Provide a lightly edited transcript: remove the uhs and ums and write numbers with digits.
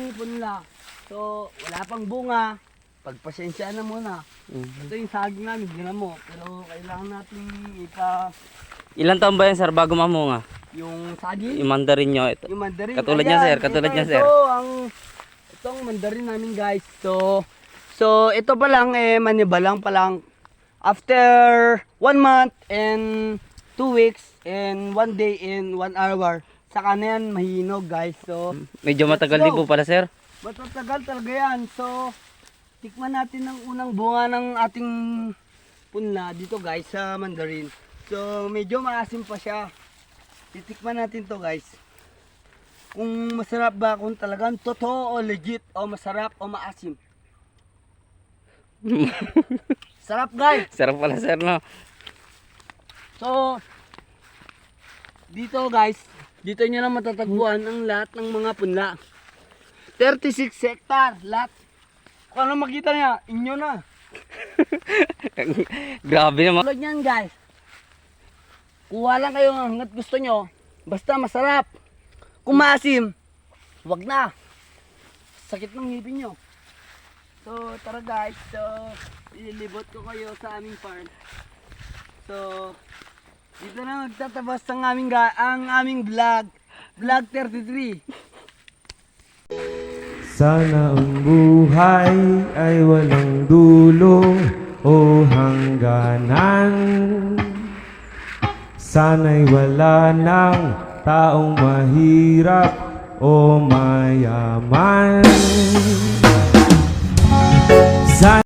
ating punla. So, wala pang bunga. Pagpasensya na muna. Ito yung saging namin, gina mo. Pero kailangan natin Ilan taon ba yan, sir, bago mamunga? yung saging. Yung mandarin nyo. Ito. Yung mandarin. Katulad niya, sir. Katulad niya, sir. Itong mandarin namin, guys. So ito pa lang, maniba lang pa lang. After 1 month and 2 weeks and 1 day and 1 hour, saka na yan mahinog, guys. So, Medyo matagal din po pala, sir. matagal talaga yan. So, tikman natin ang unang bunga ng ating punla dito, guys, sa mandarin. So, medyo maasim pa siya. Titikman natin to, guys. Kung masarap ba, kung talagang totoo o legit o masarap o maasim. Sarap, guys. Sarap pala, sir, no? So, dito, guys, dito nyo na matatagpuan ang lahat ng mga punla. 36 hectare, lahat. Kung ano makita niya, inyo na. Grabe naman. Tulad yan, guys. Kuha lang kayo hanggat gusto nyo. Basta masarap. Kung maasim, wag na. Sakit ng ngipin nyo. So, tara, guys. So, ililibot ko kayo sa aming farm. So, dito na magtatabas ang aming vlog. Vlog 33. Sana ang buhay ay walang dulo o hangganan. Sana'y wala ng taong mahirap o mayaman.